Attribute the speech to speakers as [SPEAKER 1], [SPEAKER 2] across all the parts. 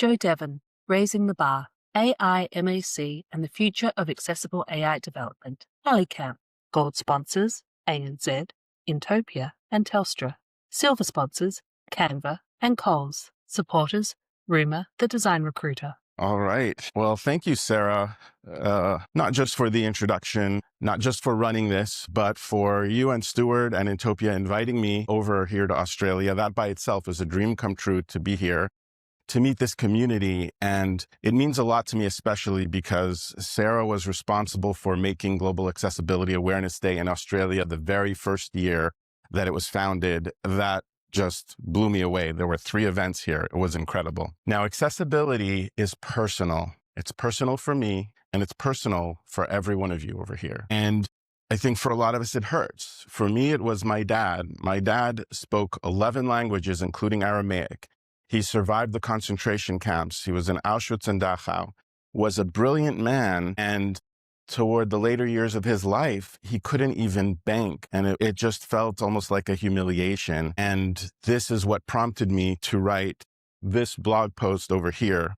[SPEAKER 1] Joe Devon, Raising the Bar, AIMAC and the Future of Accessible AI Development, Camp. Gold sponsors, ANZ, Intopia and Telstra. Silver sponsors, Canva and Coles. Supporters, Rumour, the design recruiter.
[SPEAKER 2] All right. Well, thank you, Sarah, not just for the introduction, not just for running this, but for you and Stuart and Intopia inviting me over here to Australia. That by itself is a dream come true to be here, to meet this community. And it means a lot to me, especially because Sarah was responsible for making Global Accessibility Awareness Day in Australia the very first year that it was founded. That just blew me away. There were 3 events here. It was incredible. Now, accessibility is personal. It's personal for me, and it's personal for every one of you over here. And I think for a lot of us, it hurts. For me, it was my dad. My dad spoke 11 languages, including Aramaic. He survived the concentration camps. He was in Auschwitz and Dachau, was a brilliant man, and toward the later years of his life, he couldn't even bank. And it just felt almost like a humiliation. And this is what prompted me to write this blog post over here.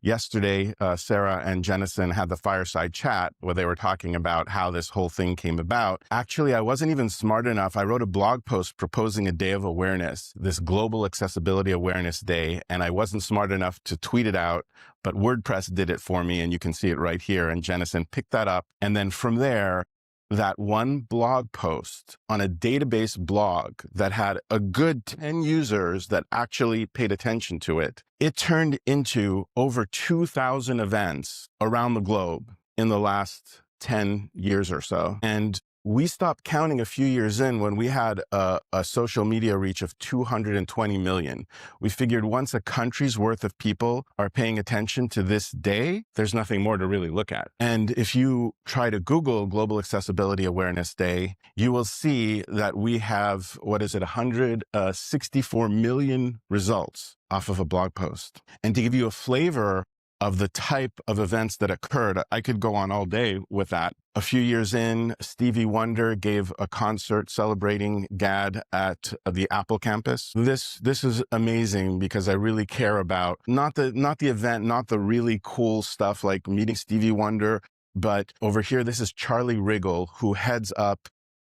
[SPEAKER 2] Yesterday, Sarah and Jennison had the fireside chat where they were talking about how this whole thing came about. Actually, I wasn't even smart enough. I wrote a blog post proposing a day of awareness, this Global Accessibility Awareness Day, and I wasn't smart enough to tweet it out, but WordPress did it for me, and you can see it right here. And Jennison picked that up. And then from there, that one blog post on a database blog that had a good 10 users that actually paid attention to it, it turned into over 2,000 events around the globe in the last 10 years or so. And we stopped counting a few years in when we had a social media reach of 220 million. We figured once a country's worth of people are paying attention to this day, there's nothing more to really look at. And if you try to Google Global Accessibility Awareness Day, you will see that we have, 164 million results off of a blog post. And to give you a flavor of the type of events that occurred, I could go on all day with that. A few years in, Stevie Wonder gave a concert celebrating GAAD at the Apple campus. This is amazing because I really care about not the event, not the really cool stuff like meeting Stevie Wonder, but over here, this is Charlie Riggle, who heads up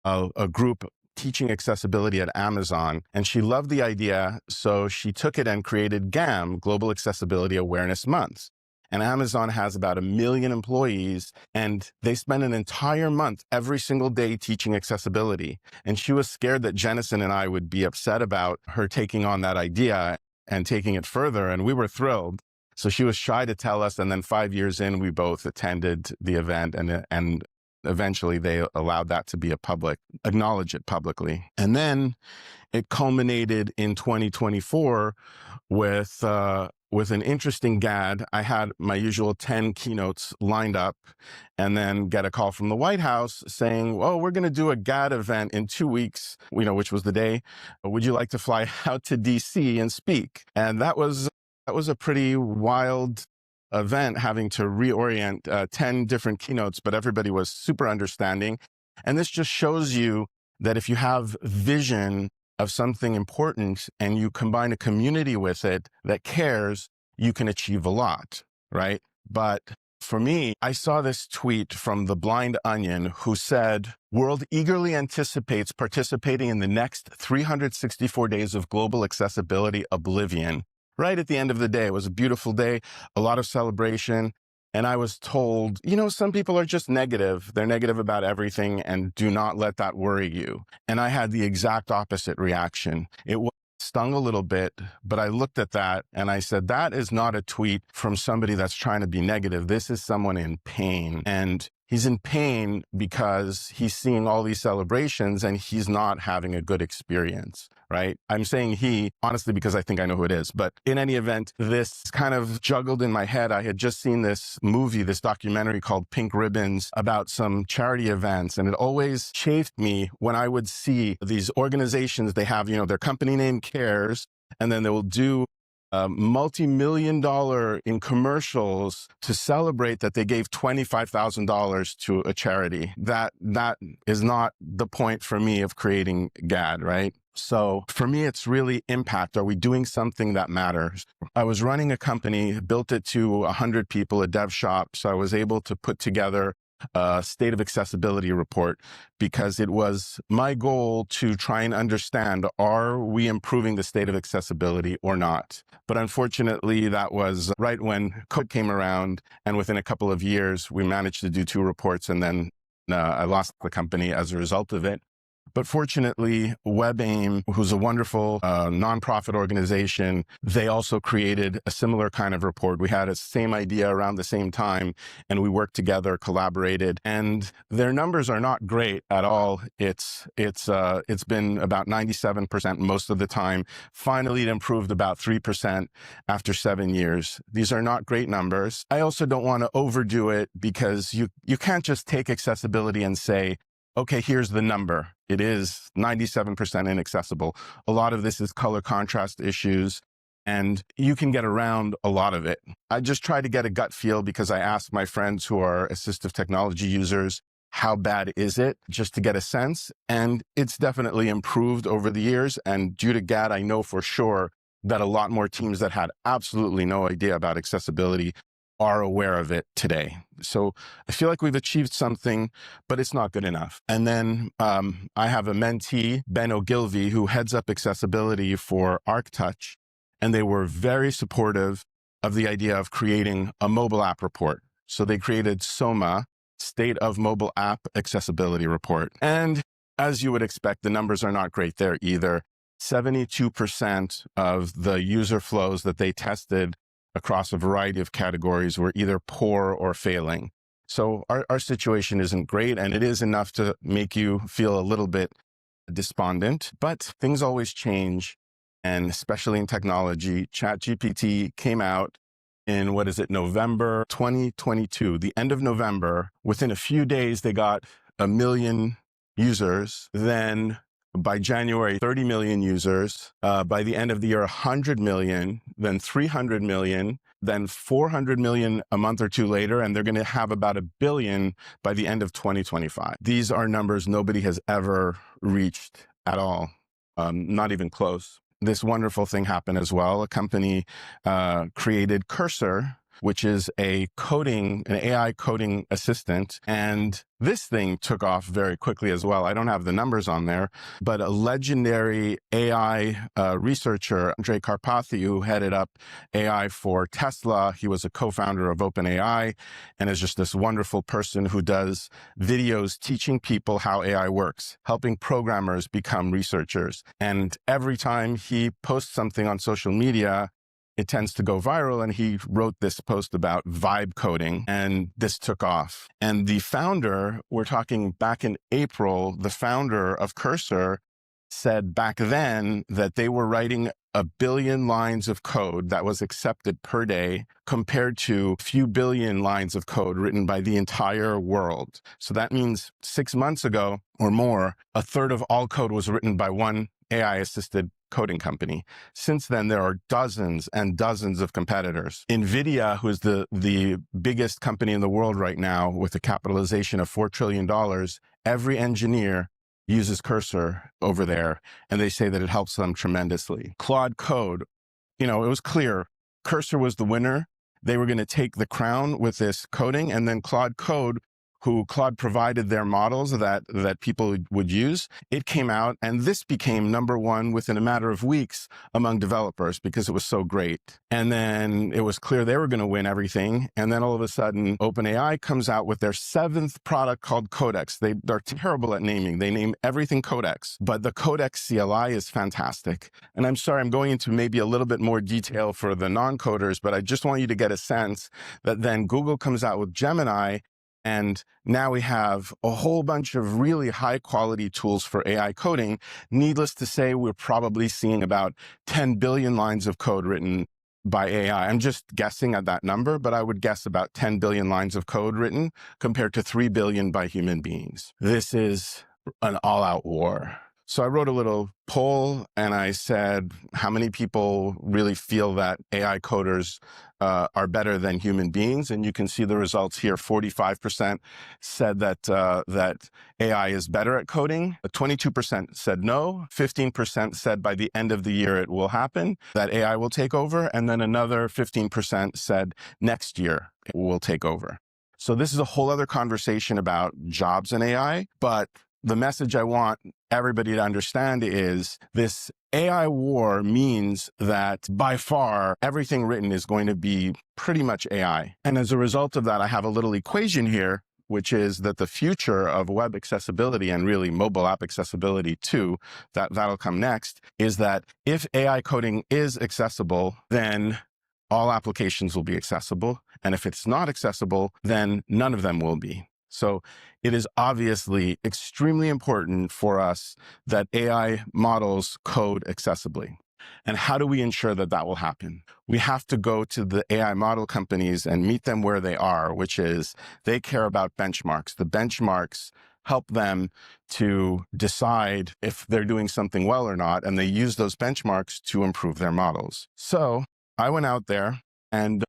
[SPEAKER 2] a group teaching accessibility at Amazon. And she loved the idea, so she took it and created GAM, Global Accessibility Awareness Month. And Amazon has about 1 million employees, and they spend an entire month every single day teaching accessibility. And she was scared that Jennison and I would be upset about her taking on that idea and taking it further, and we were thrilled. So she was shy to tell us, and then 5 years in, we both attended the event, and eventually they allowed that to be acknowledge it publicly. And then it culminated in 2024 with an interesting GAAD. I had my usual 10 keynotes lined up and then get a call from the White House saying, oh, we're going to do a GAAD event in 2 weeks, which was the day. Would you like to fly out to DC and speak? And that was a pretty wild event, having to reorient 10 different keynotes, but everybody was super understanding. And this just shows you that if you have vision of something important and you combine a community with it that cares, you can achieve a lot, right? But for me, I saw this tweet from the Blind Onion who said, "World eagerly anticipates participating in the next 364 days of global accessibility oblivion." Right at the end of the day, it was a beautiful day, a lot of celebration. And I was told, some people are just negative. They're negative about everything, and do not let that worry you. And I had the exact opposite reaction. It stung a little bit, but I looked at that and I said, that is not a tweet from somebody that's trying to be negative. This is someone in pain. And he's in pain because he's seeing all these celebrations and he's not having a good experience, right? I'm saying he, honestly, because I think I know who it is. But in any event, this kind of juggled in my head. I had just seen this movie, this documentary called Pink Ribbons about some charity events. And it always chafed me when I would see these organizations, they have, their company name cares, and then they will do multi-million-dollar in commercials to celebrate that they gave $25,000 to a charity. That is not the point for me of creating GAAD, right? So for me, it's really impact. Are we doing something that matters? I was running a company, built it to 100 people, a dev shop. So I was able to put together a state of accessibility report because it was my goal to try and understand, are we improving the state of accessibility or not? But unfortunately, that was right when COVID came around. And within a couple of years, we managed to do 2 reports, and then I lost the company as a result of it. But fortunately, WebAIM, who's a wonderful nonprofit organization, they also created a similar kind of report. We had a same idea around the same time, and we worked together, collaborated, and their numbers are not great at all. It's been about 97% most of the time. Finally, it improved about 3% after 7 years. These are not great numbers. I also don't want to overdo it because you can't just take accessibility and say, okay, here's the number. It is 97% inaccessible. A lot of this is color contrast issues, and you can get around a lot of it. I just try to get a gut feel because I asked my friends who are assistive technology users, how bad is it, just to get a sense. And it's definitely improved over the years. And due to GAAD, I know for sure that a lot more teams that had absolutely no idea about accessibility are aware of it today. So I feel like we've achieved something, but it's not good enough. And then I have a mentee, Ben Ogilvy, who heads up accessibility for ArcTouch, and they were very supportive of the idea of creating a mobile app report. So they created SOMA, State of Mobile App Accessibility Report. And as you would expect, the numbers are not great there either. 72% of the user flows that they tested across a variety of categories were either poor or failing. So our situation isn't great, and it is enough to make you feel a little bit despondent, but things always change. And especially in technology, ChatGPT came out in, November 2022, the end of November. Within a few days, they got 1 million users. Then by January, 30 million users. By the end of the year, 100 million, then 300 million, then 400 million a month or two later, and they're going to have about 1 billion by the end of 2025. These are numbers nobody has ever reached at all, not even close. This wonderful thing happened as well. A company created Cursor, which is an AI coding assistant. And this thing took off very quickly as well. I don't have the numbers on there, but a legendary AI researcher, Andrej Karpathy, who headed up AI for Tesla, he was a co-founder of OpenAI and is just this wonderful person who does videos teaching people how AI works, helping programmers become researchers. And every time he posts something on social media, it tends to go viral, and he wrote this post about vibe coding, and this took off. And the founder, we're talking back in April, the founder of Cursor said back then that they were writing 1 billion lines of code that was accepted per day compared to a few billion lines of code written by the entire world. So that means 6 months ago or more, 1/3 of all code was written by one AI-assisted coding company. Since then, there are dozens and dozens of competitors. NVIDIA, who is the biggest company in the world right now with a capitalization of $4 trillion, every engineer uses Cursor over there, and they say that it helps them tremendously. Claude Code, it was clear Cursor was the winner. They were going to take the crown with this coding, and then Claude Code, who Claude provided their models that people would use, it came out, and this became #1 within a matter of weeks among developers because it was so great. And then it was clear they were going to win everything. And then all of a sudden, OpenAI comes out with their 7th product called Codex. They're terrible at naming. They name everything Codex, but the Codex CLI is fantastic. And I'm sorry, I'm going into maybe a little bit more detail for the non-coders, but I just want you to get a sense that then Google comes out with Gemini. And now we have a whole bunch of really high quality tools for AI coding. Needless to say, we're probably seeing about 10 billion lines of code written by AI. I'm just guessing at that number, but I would guess about 10 billion lines of code written compared to 3 billion by human beings. This is an all-out war. So I wrote a little poll and I said, how many people really feel that AI coders are better than human beings? And you can see the results here. 45% said that AI is better at coding. 22% said no. 15% said by the end of the year it will happen, that AI will take over. And then another 15% said next year it will take over. So this is a whole other conversation about jobs in AI, but the message I want everybody to understand is this AI war means that by far everything written is going to be pretty much AI. And as a result of that, I have a little equation here, which is that the future of web accessibility and really mobile app accessibility too, that'll come next, is that if AI coding is accessible, then all applications will be accessible. And if it's not accessible, then none of them will be. So it is obviously extremely important for us that AI models code accessibly. And how do we ensure that that will happen? We have to go to the AI model companies and meet them where they are, which is they care about benchmarks. The benchmarks help them to decide if they're doing something well or not, and they use those benchmarks to improve their models. So I went out there and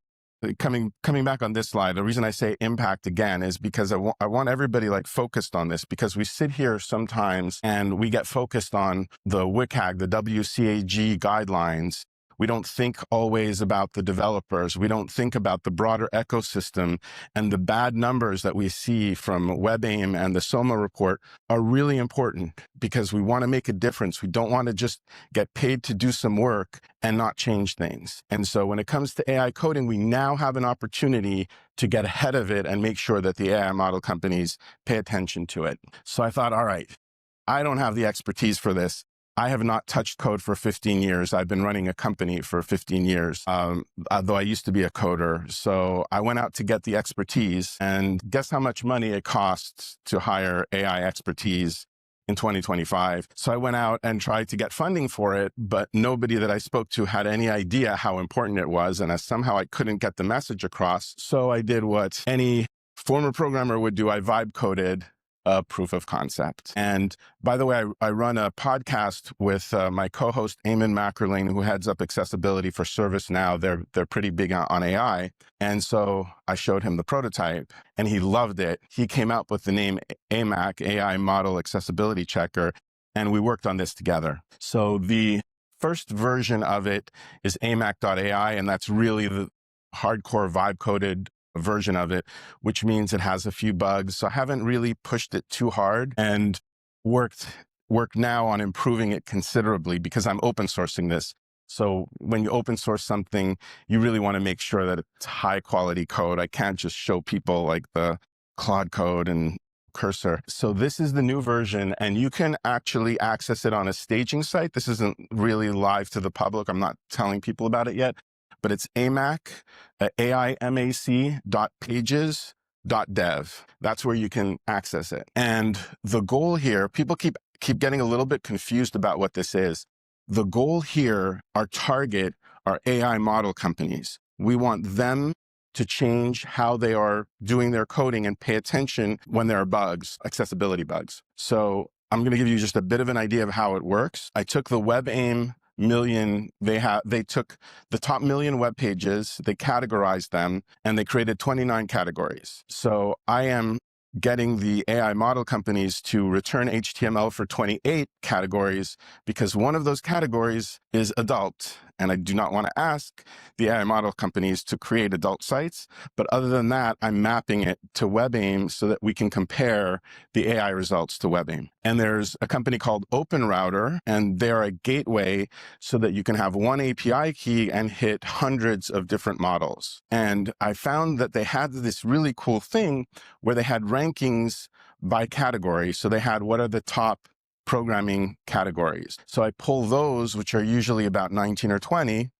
[SPEAKER 2] coming back on this slide, the reason I say impact again is because I want everybody like focused on this, because we sit here sometimes and we get focused on the WCAG, the WCAG guidelines. We don't think always about the developers. We don't think about the broader ecosystem, and the bad numbers that we see from WebAIM and the SOMA report are really important because we want to make a difference. We don't want to just get paid to do some work and not change things. And so when it comes to AI coding, we now have an opportunity to get ahead of it and make sure that the AI model companies pay attention to it. So I thought, all right, I don't have the expertise for this. I have not touched code for 15 years. I've been running a company for 15 years, though I used to be a coder. So I went out to get the expertise, and guess how much money it costs to hire AI expertise in 2025. So I went out and tried to get funding for it, but nobody that I spoke to had any idea how important it was. And somehow I couldn't get the message across. So I did what any former programmer would do. I vibe coded a proof of concept. And by the way, I run a podcast with my co-host, Eamon McErlean, who heads up accessibility for ServiceNow. They're pretty big on AI. And so I showed him the prototype and he loved it. He came up with the name AIMAC, AI Model Accessibility Checker, and we worked on this together. So the first version of it is AIMAC.ai, and that's really the hardcore vibe-coded version of it, which means it has a few bugs. So I haven't really pushed it too hard and work now on improving it considerably because I'm open sourcing this. So when you open source something, you really want to make sure that it's high quality code. I can't just show people like the Claude code and cursor. So this is the new version, and you can actually access it on a staging site. This isn't really live to the public. I'm not telling people about it yet. But it's AIMAC, AIMAC.pages.dev. That's where you can access it. And the goal here, people keep getting a little bit confused about what this is. The goal here, our target, are AI model companies. We want them to change how they are doing their coding and pay attention when there are bugs, accessibility bugs. So I'm going to give you just a bit of an idea of how it works. I took the WebAIM million, they took the top million web pages, they categorized them, and they created 29 categories. So I am getting the AI model companies to return HTML for 28 categories because one of those categories is adult. And I do not want to ask the AI model companies to create adult sites. But other than that, I'm mapping it to WebAIM so that we can compare the AI results to WebAIM. And there's a company called OpenRouter, and they're a gateway so that you can have one API key and hit hundreds of different models. And I found that they had this really cool thing where they had rankings by category. So they had what are the top programming categories. So I pull those, which are usually about 19 or 20.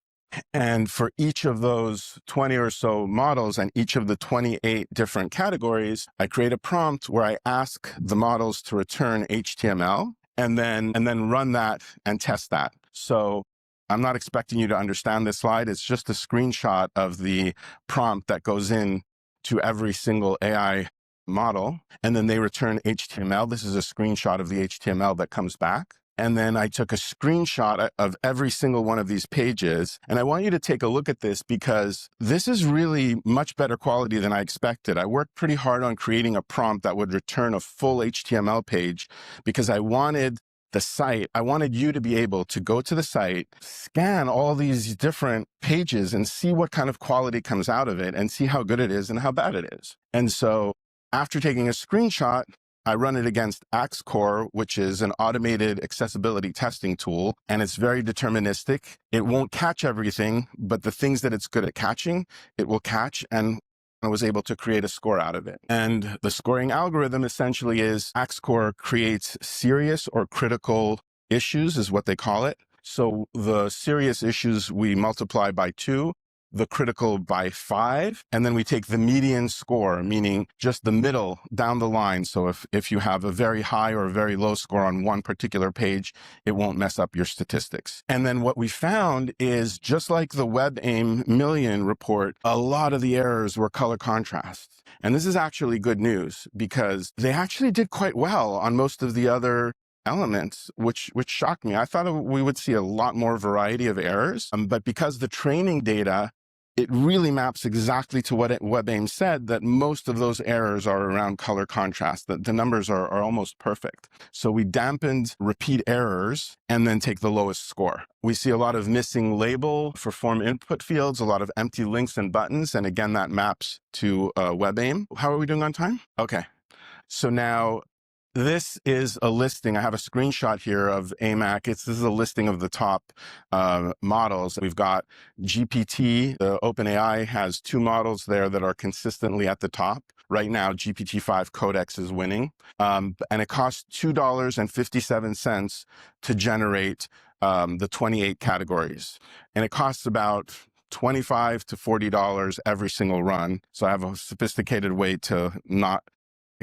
[SPEAKER 2] And for each of those 20 or so models and each of the 28 different categories, I create a prompt where I ask the models to return HTML and then run that and test that. So I'm not expecting you to understand this slide. It's just a screenshot of the prompt that goes in to every single AI model, and then they return HTML. This is a screenshot of the HTML that comes back. And then I took a screenshot of every single one of these pages. And I want you to take a look at this because this is really much better quality than I expected. I worked pretty hard on creating a prompt that would return a full HTML page because I wanted you to be able to go to the site, scan all these different pages and see what kind of quality comes out of it and see how good it is and how bad it is. And so after taking a screenshot, I run it against AxeCore, which is an automated accessibility testing tool, and it's very deterministic. It won't catch everything, but the things that it's good at catching, it will catch, and I was able to create a score out of it. And the scoring algorithm essentially is AxeCore creates serious or critical issues, is what they call it. So the serious issues we multiply by 2, the critical by 5, and then we take the median score, meaning just the middle down the line. So if you have a very high or a very low score on one particular page, it won't mess up your statistics. And then what we found is just like the WebAIM Million report, a lot of the errors were color contrast. And this is actually good news because they actually did quite well on most of the other elements, which shocked me. I thought we would see a lot more variety of errors, but because the training data, it really maps exactly to what WebAIM said, that most of those errors are around color contrast, that the numbers are almost perfect. So we dampened repeat errors and then take the lowest score. We see a lot of missing label for form input fields, a lot of empty links and buttons. And again, that maps to WebAIM. How are we doing on time? Okay. So now this is a listing. I have a screenshot here of AIMAC. This is a listing of the top models. We've got GPT. OpenAI has 2 models there that are consistently at the top. Right now, GPT-5 Codex is winning. And it costs $2.57 to generate the 28 categories. And it costs about $25 to $40 every single run. So I have a sophisticated way to not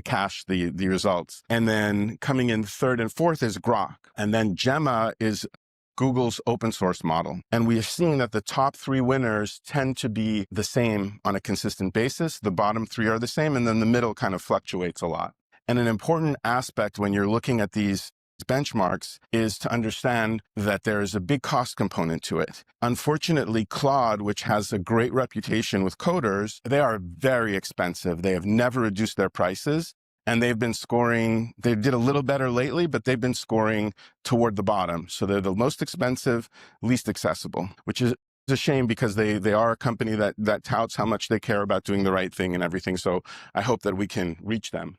[SPEAKER 2] cache the results. And then coming in third and fourth is Grok. And then Gemma is Google's open source model. And we are seeing that the top 3 winners tend to be the same on a consistent basis. The bottom 3 are the same, and then the middle kind of fluctuates a lot. And an important aspect when you're looking at these benchmarks is to understand that there is a big cost component to it. Unfortunately, Claude, which has a great reputation with coders, they are very expensive. They have never reduced their prices, and they've been scoring, they did a little better lately, but they've been scoring toward the bottom. So they're the most expensive, least accessible, which is a shame because they are a company that touts how much they care about doing the right thing and everything. So I hope that we can reach them.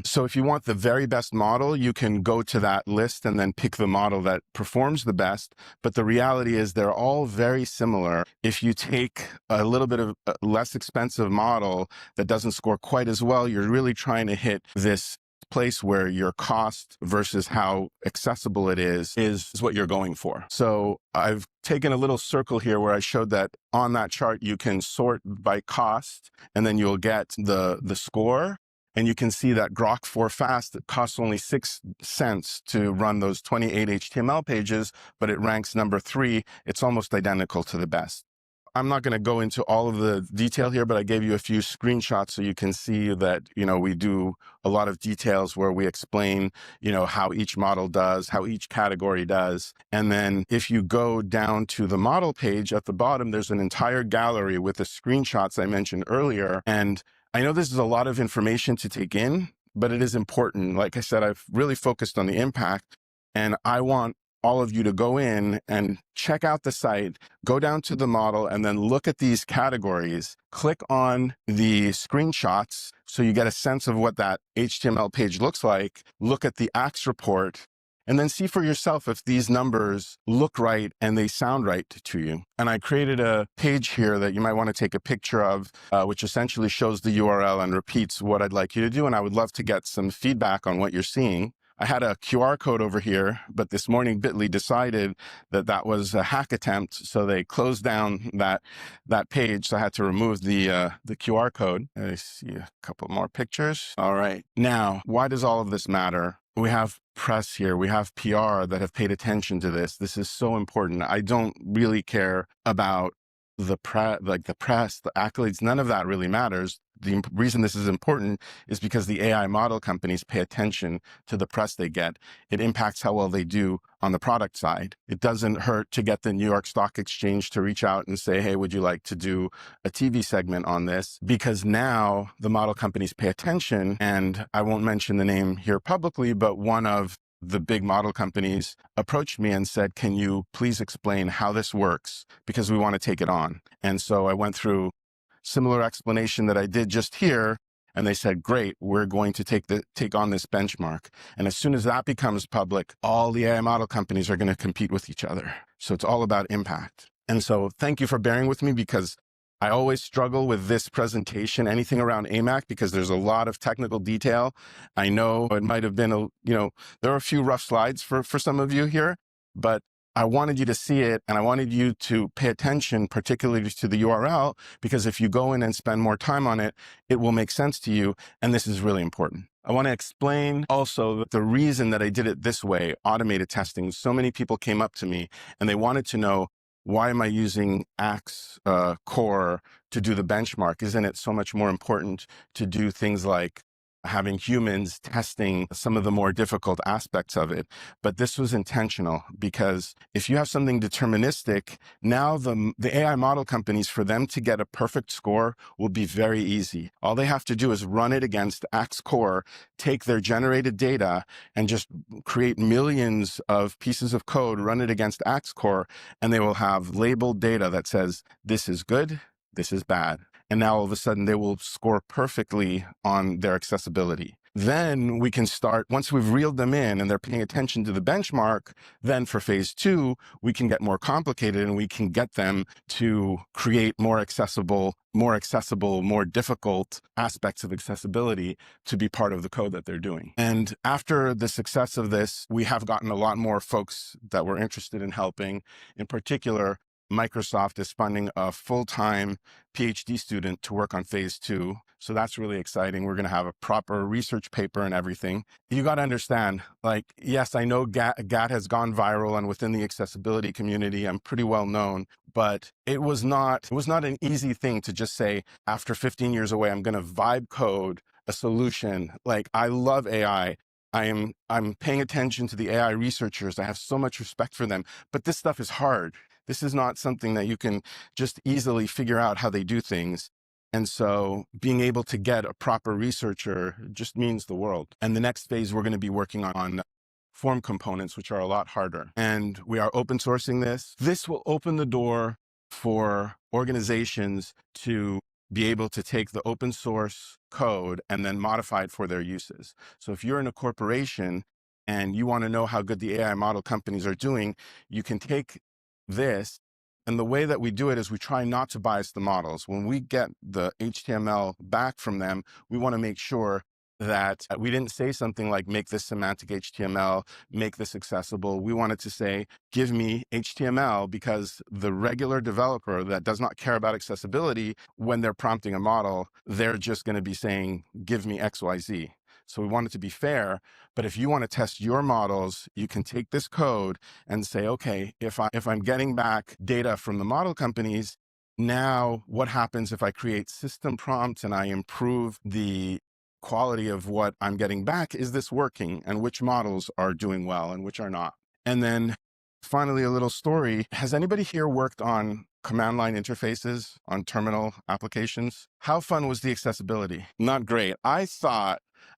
[SPEAKER 2] So if you want the very best model, you can go to that list and then pick the model that performs the best. But the reality is they're all very similar. If you take a little bit of a less expensive model that doesn't score quite as well, you're really trying to hit this place where your cost versus how accessible it is what you're going for. So I've taken a little circle here where I showed that on that chart, you can sort by cost, and then you'll get the score. And you can see that Grok 4 Fast, it costs only 6 cents to run those 28 HTML pages, but it ranks number 3. It's almost identical to the best. I'm not going to go into all of the detail here, but I gave you a few screenshots so you can see that, we do a lot of details where we explain, how each model does, how each category does. And then if you go down to the model page at the bottom, there's an entire gallery with the screenshots I mentioned earlier. And I know this is a lot of information to take in, but it is important. Like I said, I've really focused on the impact, and I want all of you to go in and check out the site, go down to the model, and then look at these categories. Click on the screenshots so you get a sense of what that HTML page looks like. Look at the Axe report, and then see for yourself if these numbers look right and they sound right to you. And I created a page here that you might want to take a picture of, which essentially shows the URL and repeats what I'd like you to do. And I would love to get some feedback on what you're seeing. I had a QR code over here, but this morning Bitly decided that that was a hack attempt, so they closed down that page. So I had to remove the QR code. I see a couple more pictures. All right. Now, why does all of this matter? We have press here. We have PR that have paid attention to this. This is so important. I don't really care about the press, the accolades. None of that really matters. the reason this is important is because the AI model companies pay attention to the press they get. It impacts how well they do on the product side. It doesn't hurt to get the New York Stock Exchange to reach out and say, hey, would you like to do a TV segment on this? Because now the model companies pay attention, and I won't mention the name here publicly, but one of the big model companies approached me and said, can you please explain how this works? Because we want to take it on. And so I went through similar explanation that I did just here. And they said, great, we're going to take on this benchmark. And as soon as that becomes public, all the AI model companies are going to compete with each other. So it's all about impact. And so thank you for bearing with me, because I always struggle with this presentation, anything around AIMAC, because there's a lot of technical detail. I know it might have been, there are a few rough slides for some of you here, but I wanted you to see it, and I wanted you to pay attention, particularly to the URL, because if you go in and spend more time on it, it will make sense to you, and this is really important. I want to explain also the reason that I did it this way, automated testing. So many people came up to me, and they wanted to know, why am I using Axe Core to do the benchmark? Isn't it so much more important to do things like having humans testing some of the more difficult aspects of it? But this was intentional, because if you have something deterministic, now the AI model companies, for them to get a perfect score will be very easy. All they have to do is run it against Axe Core, take their generated data, and just create millions of pieces of code, run it against Axe Core, and they will have labeled data that says, this is good, this is bad. And now all of a sudden they will score perfectly on their accessibility. Then we can start, once we've reeled them in and they're paying attention to the benchmark, then for phase 2, we can get more complicated, and we can get them to create more accessible, more difficult aspects of accessibility to be part of the code that they're doing. And after the success of this, we have gotten a lot more folks that were interested in helping. In particular, Microsoft is funding a full-time PhD student to work on phase 2. So that's really exciting. We're going to have a proper research paper and everything. You got to understand, yes, I know GAAD has gone viral, and within the accessibility community, I'm pretty well known, but it was not an easy thing to just say, after 15 years away, I'm going to vibe code a solution. I love AI. I'm paying attention to the AI researchers. I have so much respect for them, but this stuff is hard. This is not something that you can just easily figure out how they do things. And so being able to get a proper researcher just means the world. And the next phase, we're going to be working on form components, which are a lot harder. And we are open sourcing this. This will open the door for organizations to be able to take the open source code and then modify it for their uses. So if you're in a corporation and you want to know how good the AI model companies are doing, you can take this. And the way that we do it is we try not to bias the models. When we get the HTML back from them, we want to make sure that we didn't say something like, make this semantic HTML, make this accessible. We wanted to say, give me HTML, because the regular developer that does not care about accessibility, when they're prompting a model, they're just going to be saying, give me XYZ. So we want it to be fair. But if you want to test your models, you can take this code and say, okay, if I'm getting back data from the model companies, now what happens if I create system prompts and I improve the quality of what I'm getting back? Is this working? And which models are doing well and which are not? And then finally, a little story. Has anybody here worked on command line interfaces on terminal applications? How fun was the accessibility? Not great.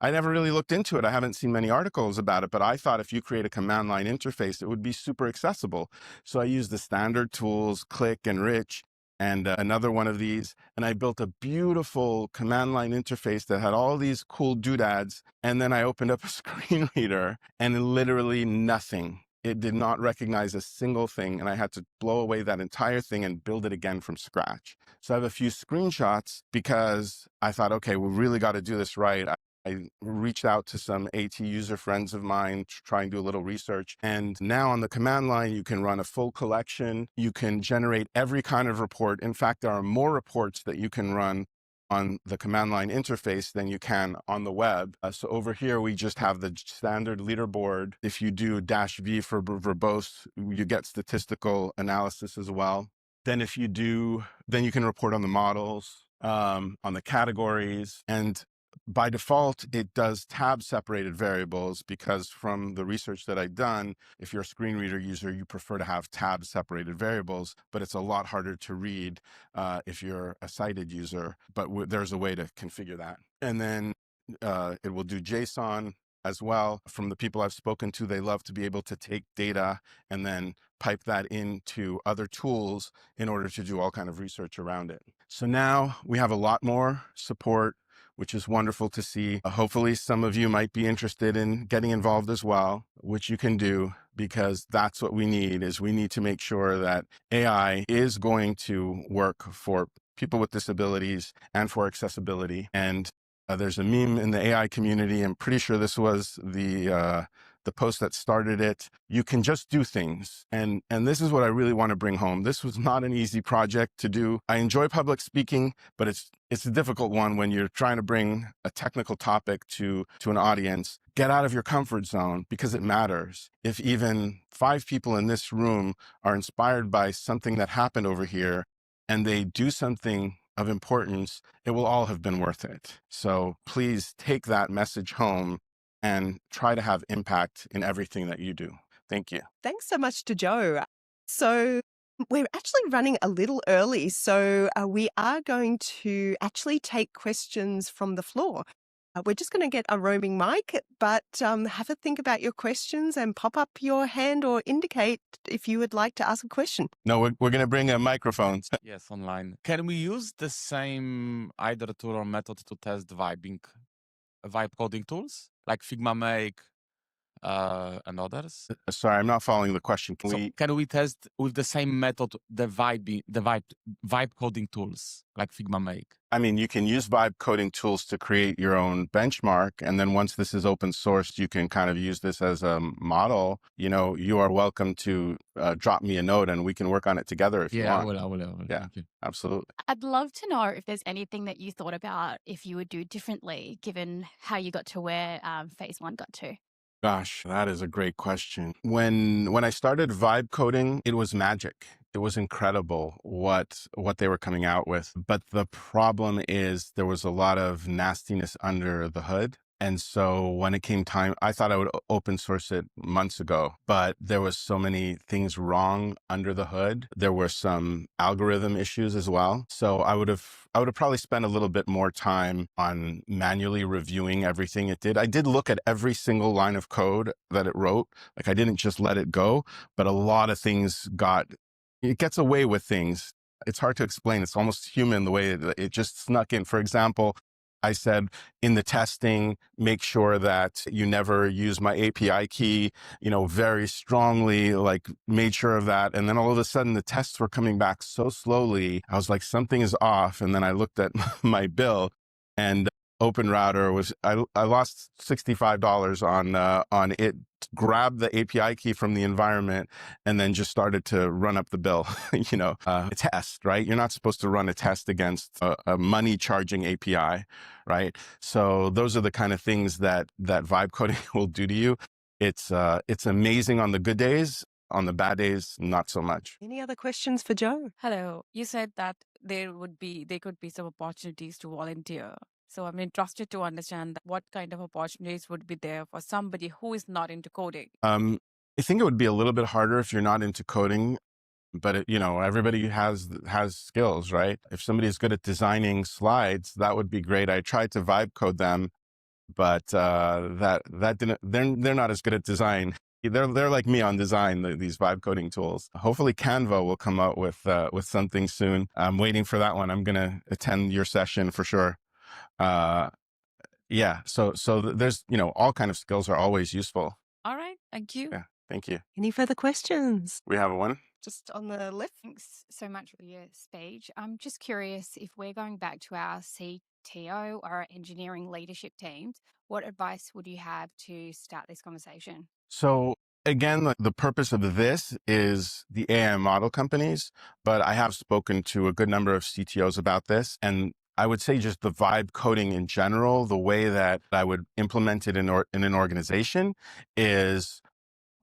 [SPEAKER 2] I never really looked into it. I haven't seen many articles about it, but I thought if you create a command line interface, it would be super accessible. So I used the standard tools, Click and Rich, and another one of these. And I built a beautiful command line interface that had all these cool doodads. And then I opened up a screen reader and literally nothing. It did not recognize a single thing. And I had to blow away that entire thing and build it again from scratch. So I have a few screenshots because I thought, okay, we really got to do this right. I reached out to some AT user friends of mine to try and do a little research. And now on the command line, you can run a full collection. You can generate every kind of report. In fact, there are more reports that you can run on the command line interface than you can on the web. So over here, we just have the standard leaderboard. If you do -V for verbose, you get statistical analysis as well. Then if you do, then you can report on the models. on the categories. And by default, it does tab separated variables because from the research that I've done, if you're a screen reader user, you prefer to have tab separated variables, but it's a lot harder to read if you're a sighted user, but there's a way to configure that. And then it will do JSON as well. From the people I've spoken to, they love to be able to take data and then pipe that into other tools in order to do all kind of research around it. So now we have a lot more support, which is wonderful to see. Hopefully some of you might be interested in getting involved as well, which you can do, because that's what we need. Is we need to make sure that AI is going to work for people with disabilities and for accessibility. And there's a meme in the AI community. I'm pretty sure this was the post that started it. You can just do things. And this is what I really want to bring home. This was not an easy project to do. I enjoy public speaking, but it's a difficult one when you're trying to bring a technical topic to an audience. Get out of your comfort zone, because it matters. If even 5 people in this room are inspired by something that happened over here and they do something of importance, it will all have been worth it. So please take that message home and try to have impact in everything that you do. Thank you.
[SPEAKER 3] Thanks so much to Joe. So we're actually running a little early, so we are going to actually take questions from the floor. We're just going to get a roaming mic, but have a think about your questions and pop up your hand or indicate if you would like to ask a question.
[SPEAKER 2] No, we're going to bring a microphone.
[SPEAKER 4] Yes, online. Can we use the same either tool or method to test vibe coding tools like Figma Make and others?
[SPEAKER 2] Sorry, I'm not following the question.
[SPEAKER 4] Can we test with the same method the vibe coding tools like Figma Make?
[SPEAKER 2] I mean, you can use vibe coding tools to create your own benchmark. And then once this is open sourced, you can kind of use this as a model. You know, you are welcome to drop me a note and we can work on it together if you want.
[SPEAKER 4] I will.
[SPEAKER 2] Yeah, absolutely.
[SPEAKER 5] I'd love to know if there's anything that you thought about if you would do differently, given how you got to where phase 1 got to.
[SPEAKER 2] Gosh, that is a great question. When I started vibe coding, it was magic. It was incredible what they were coming out with. But the problem is there was a lot of nastiness under the hood. And so when it came time, I thought I would open source it months ago, but there was so many things wrong under the hood. There were some algorithm issues as well. So I would have probably spent a little bit more time on manually reviewing everything it did. I did look at every single line of code that it wrote. Like, I didn't just let it go, but a lot of things it gets away with things. It's hard to explain. It's almost human the way it just snuck in. For example, I said in the testing, make sure that you never use my API key, very strongly, like made sure of that. And then all of a sudden the tests were coming back so slowly. I was like, something is off. And then I looked at my bill, and OpenRouter I lost $65 on it, grabbed the API key from the environment and then just started to run up the bill. A test, right? You're not supposed to run a test against a money charging API, right? So those are the kind of things that vibe coding will do to you. It's amazing on the good days. On the bad days, not so much.
[SPEAKER 3] Any other questions for Joe?
[SPEAKER 6] Hello. You said that there could be some opportunities to volunteer. So I'm interested to understand what kind of opportunities would be there for somebody who is not into coding.
[SPEAKER 2] I think it would be a little bit harder if you're not into coding, but everybody has skills, right? If somebody is good at designing slides, that would be great. I tried to vibe code them, but that didn't. They're not as good at design. They're like me on design, these vibe coding tools. Hopefully Canva will come out with something soon. I'm waiting for that one. I'm going to attend your session for sure. So there's, all kind of skills are always useful.
[SPEAKER 6] All right. Thank you.
[SPEAKER 2] Yeah. Thank you.
[SPEAKER 3] Any further questions?
[SPEAKER 2] We have one.
[SPEAKER 3] Just on the left.
[SPEAKER 5] Thanks so much for your speech. I'm just curious, if we're going back to our CTO or our engineering leadership teams, what advice would you have to start this conversation?
[SPEAKER 2] So again, the purpose of this is the AI model companies, but I have spoken to a good number of CTOs about this. And I would say just the vibe coding in general, the way that I would implement it in an organization is,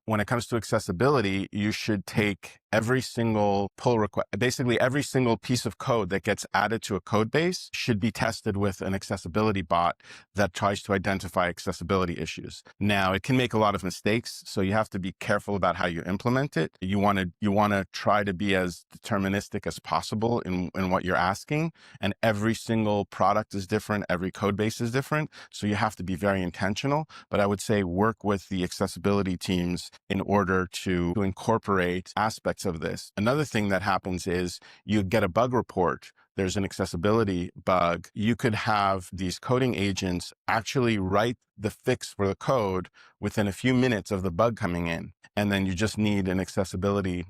[SPEAKER 2] when it comes to accessibility, you should take every single pull request, basically every single piece of code that gets added to a code base should be tested with an accessibility bot that tries to identify accessibility issues. Now, it can make a lot of mistakes, so you have to be careful about how you implement it. You want to try to be as deterministic as possible in what you're asking, and every single product is different, every code base is different, so you have to be very intentional. But I would say work with the accessibility teams in order to incorporate aspects of this. Another thing that happens is you get a bug report. There's an accessibility bug. You could have these coding agents actually write the fix for the code within a few minutes of the bug coming in. And then you just need an accessibility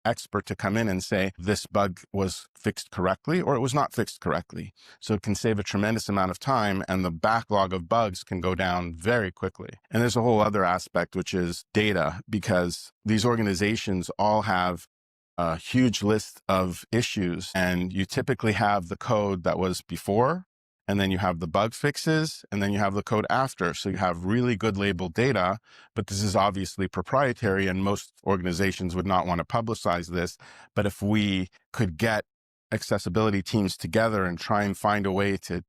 [SPEAKER 2] expert to come in and say, this bug was fixed correctly or it was not fixed correctly. So it can save a tremendous amount of time and the backlog of bugs can go down very quickly. And there's a whole other aspect, which is data, because these organizations all have a huge list of issues, and you typically have the code that was before, and then you have the bug fixes, and then you have the code after. So you have really good labeled data, but this is obviously proprietary, and most organizations would not want to publicize this. But if we could get accessibility teams together and try and find a way to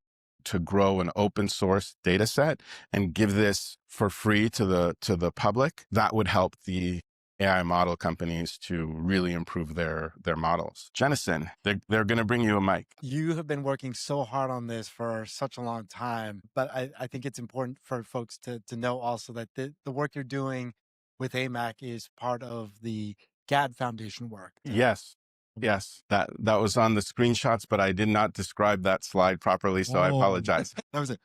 [SPEAKER 2] grow an open source data set and give this for free to the public, that would help the AI model companies to really improve their models. Jennison, they're going to bring you a mic.
[SPEAKER 7] You have been working so hard on this for such a long time, but I think it's important for folks to know also that the work you're doing with AIMAC is part of the GAAD Foundation work.
[SPEAKER 2] Yes. Yes, that was on the screenshots, but I did not describe that slide properly, so I apologize.
[SPEAKER 7] That was it.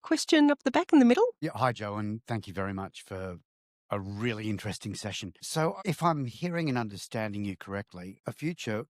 [SPEAKER 3] Question up the back in the middle.
[SPEAKER 8] Yeah, hi, Joe, and thank you very much for a really interesting session. So if I'm hearing and understanding you correctly, a future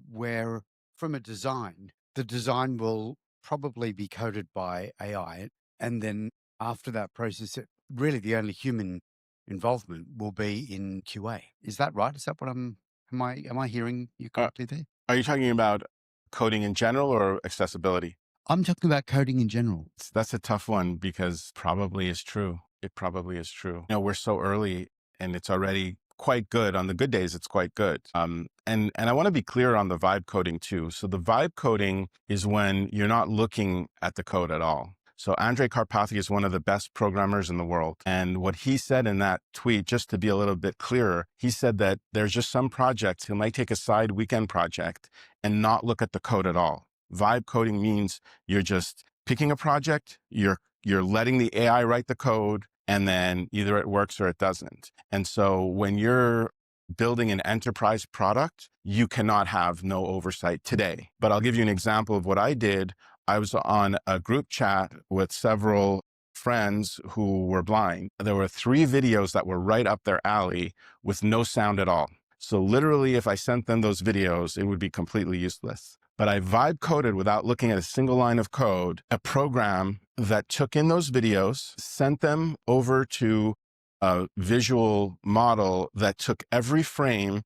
[SPEAKER 8] where from a design, the design will probably be coded by AI, and then after that process, really the only human involvement will be in QA. Is that right? Is that what am I hearing you correctly there?
[SPEAKER 2] Are you talking about coding in general or accessibility?
[SPEAKER 8] I'm talking about coding in general.
[SPEAKER 2] That's a tough one because probably is true. It probably is true. You know, we're so early and it's already quite good. On the good days, it's quite good. And I want to be clear on the vibe coding too. So the vibe coding is when you're not looking at the code at all. So Andrej Karpathy is one of the best programmers in the world. And what he said in that tweet, just to be a little bit clearer, he said that there's just some projects, he might take a side weekend project and not look at the code at all. Vibe coding means you're just picking a project, you're letting the AI write the code, and then either it works or it doesn't. And so when you're building an enterprise product, you cannot have no oversight today. But I'll give you an example of what I did. I was on a group chat with several friends who were blind. There were 3 videos that were right up their alley with no sound at all. So literally, if I sent them those videos, it would be completely useless. But I vibe coded without looking at a single line of code, a program that took in those videos, sent them over to a visual model that took every frame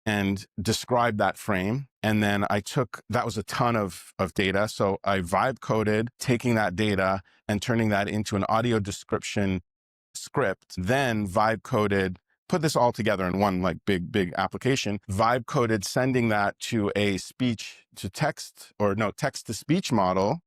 [SPEAKER 2] and described that frame. And then that was a ton of data. So I vibe coded, taking that data and turning that into an audio description script, then vibe coded, put this all together in one like big application, vibe coded, sending that to a text to speech model.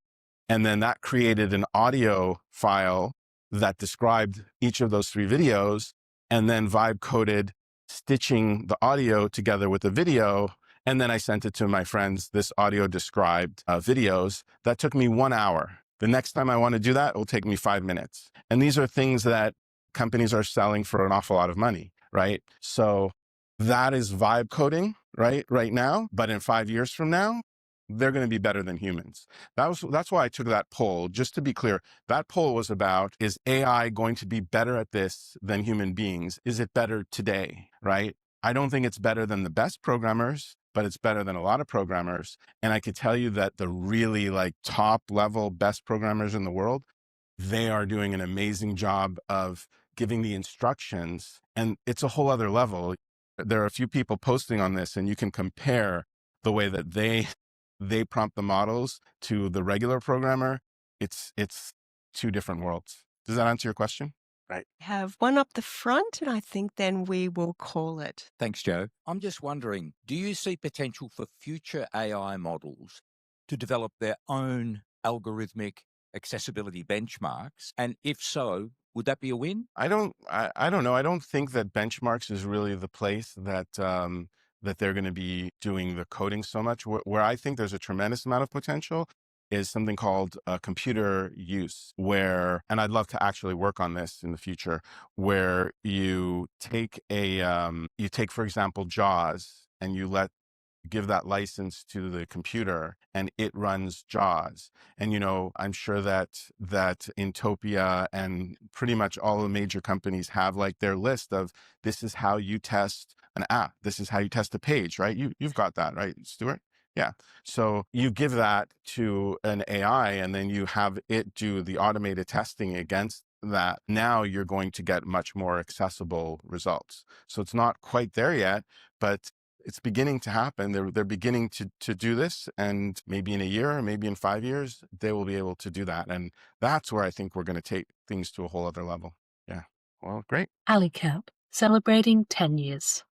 [SPEAKER 2] And then that created an audio file that described each of those 3 videos, and then vibe coded stitching the audio together with the video. And then I sent it to my friends, this audio described videos. That took me 1 hour. The next time I want to do that, it will take me 5 minutes. And these are things that companies are selling for an awful lot of money, right? So that is vibe coding, right now. But in 5 years from now, they're going to be better than humans. That's why I took that poll. Just to be clear, that poll was about, is AI going to be better at this than human beings? Is it better today, right? I don't think it's better than the best programmers, but it's better than a lot of programmers. And I could tell you that the really like top level best programmers in the world, they are doing an amazing job of giving the instructions. And it's a whole other level. There are a few people posting on this, and you can compare the way that they prompt the models to the regular programmer. It's 2 different worlds. Does that answer your question? Right.
[SPEAKER 3] Have one up the front, and I think then we will call it.
[SPEAKER 9] Thanks, Joe. I'm just wondering, do you see potential for future AI models to develop their own algorithmic accessibility benchmarks? And if so, would that be a win?
[SPEAKER 2] I don't know. I don't think that benchmarks is really the place that that they're going to be doing the coding so much. Where I think there's a tremendous amount of potential is something called computer use, where, and I'd love to actually work on this in the future, where you take for example, JAWS, and give that license to the computer and it runs JAWS. And, I'm sure that Intopia and pretty much all the major companies have like their list of, this is how you test an app. This is how you test a page, right? You've got that, right, Stuart? Yeah. So you give that to an AI and then you have it do the automated testing against that. Now you're going to get much more accessible results. So it's not quite there yet, but it's beginning to happen. They're beginning to do this, and maybe in a year or maybe in 5 years, they will be able to do that. And that's where I think we're going to take things to a whole other level. Yeah. Well, great.
[SPEAKER 1] AliCamp, celebrating 10 years.